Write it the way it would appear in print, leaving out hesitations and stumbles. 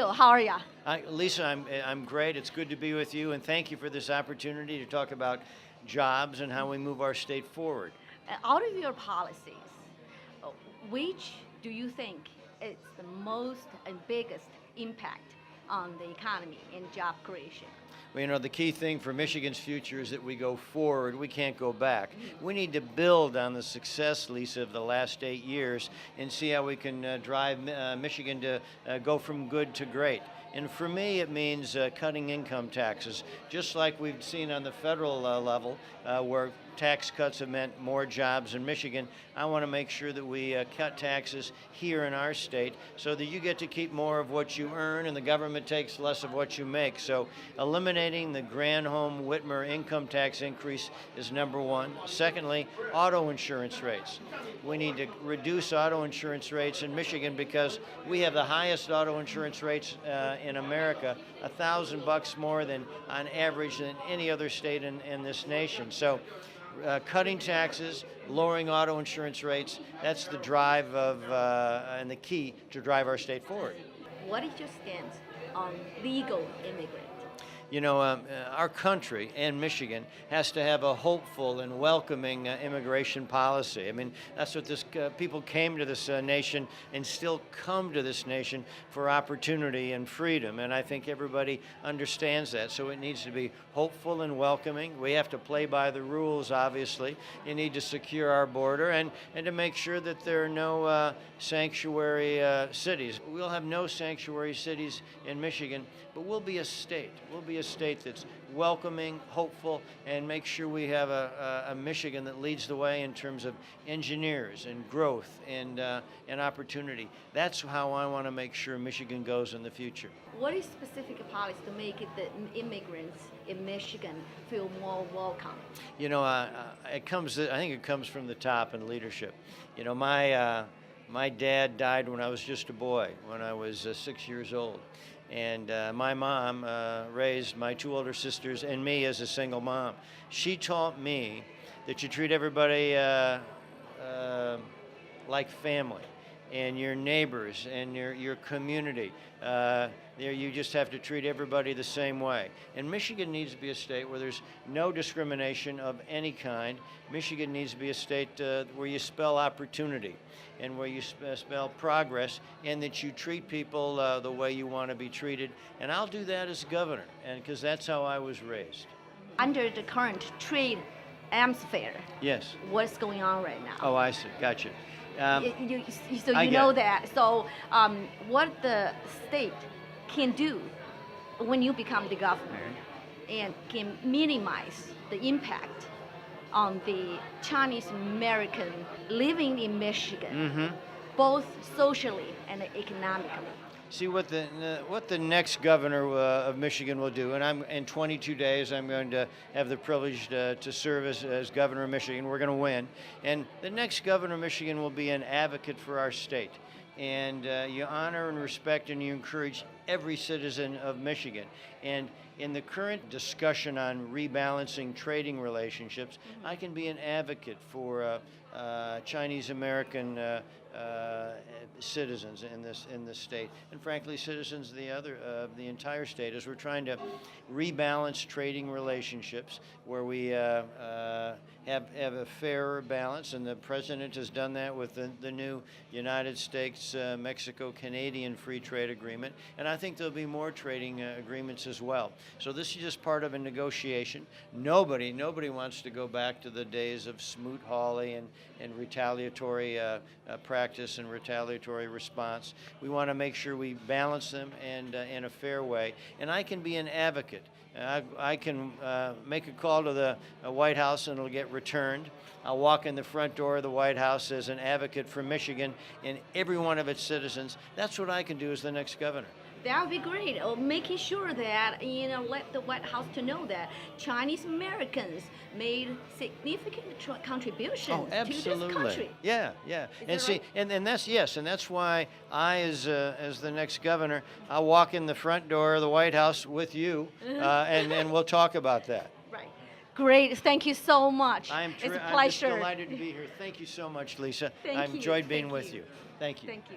Bill, how are you? Lisa, I'm great. It's good to be with you, and thank you for this opportunity to talk about jobs and how we move our state forward. Out of your policies, uh, which do you think is the most and biggest impact on the economy and job creation? Well, the key thing for Michigan's future is that we go forward. We can't go back. We need to build on the success, Lisa, of the last 8 years and see how we can drive Michigan to go from good to great. And for me, it means cutting income taxes, just like we've seen on the federal level, where tax cuts have meant more jobs in Michigan. I want to make sure that we cut taxes here in our state so that you get to keep more of what you earn and the government takes less of what you make. So eliminating the Granholm-Whitmer income tax increase is number one. Secondly, auto insurance rates. We need to reduce auto insurance rates in Michigan because we have the highest auto insurance rates in America, $1,000 more than on average than any other state in this nation. So cutting taxes, lowering auto insurance rates, that's the drive of and the key to drive our state forward. What is your stance on legal immigrants? Our country and Michigan has to have a hopeful and welcoming immigration policy. I mean, that's what people came to this nation and still come to this nation for opportunity and freedom. And I think everybody understands that. So it needs to be hopeful and welcoming. We have to play by the rules, obviously. You need to secure our border and to make sure that there are no sanctuary cities. We'll have no sanctuary cities in Michigan, but we'll be a state. We'll be a state that's welcoming, hopeful, and make sure we have a Michigan that leads the way in terms of engineers and growth and opportunity. That's how I want to make sure Michigan goes in the future. What is specific policy to make it the immigrants in Michigan feel more welcome? I think it comes from the top in leadership. My dad died when I was just a boy, when I was 6 years old. And my mom raised my 2 older sisters and me as a single mom. She taught me that you treat everybody like family, and your neighbors and your community. You just have to treat everybody the same way. And Michigan needs to be a state where there's no discrimination of any kind. Michigan needs to be a state where you spell opportunity and where you spell progress, and that you treat people the way you want to be treated. And I'll do that as governor, and because that's how I was raised. Under the current trade atmosphere, yes, what's going on right now? Oh, I see. Gotcha. Know that. So what the state can do when you become the governor and can minimize the impact on the Chinese American living in Michigan, both socially and economically. See what the next governor of Michigan will do, and in 22 days I'm going to have the privilege to serve as governor of Michigan. We're going to win, and the next governor of Michigan will be an advocate for our state. And you honor and respect and you encourage every citizen of Michigan. And in the current discussion on rebalancing trading relationships, I can be an advocate for Chinese American citizens in this state, and frankly, citizens of the entire state, as we're trying to rebalance trading relationships where we have a fairer balance, and the president has done that with the new United States Mexico-Canadian Free Trade Agreement, and I think there'll be more trading agreements as well. So this is just part of a negotiation. Nobody wants to go back to the days of Smoot-Hawley and retaliatory practice and retaliatory response. We want to make sure we balance them and in a fair way. And I can be an advocate. I can make a call to the White House and it'll get returned. I'll walk in the front door of the White House as an advocate for Michigan and every one of its citizens. That's what I can do as the next governor. That would be great. Making sure that, let the White House to know that Chinese Americans made significant contributions to this country. Yeah. And that's why I, as the next governor, I'll walk in the front door of the White House with you, and we'll talk about that. Right. Great. Thank you so much. It's a pleasure. I'm just delighted to be here. Thank you so much, Lisa. Thank I you. enjoyed being with you. Thank you. Thank you.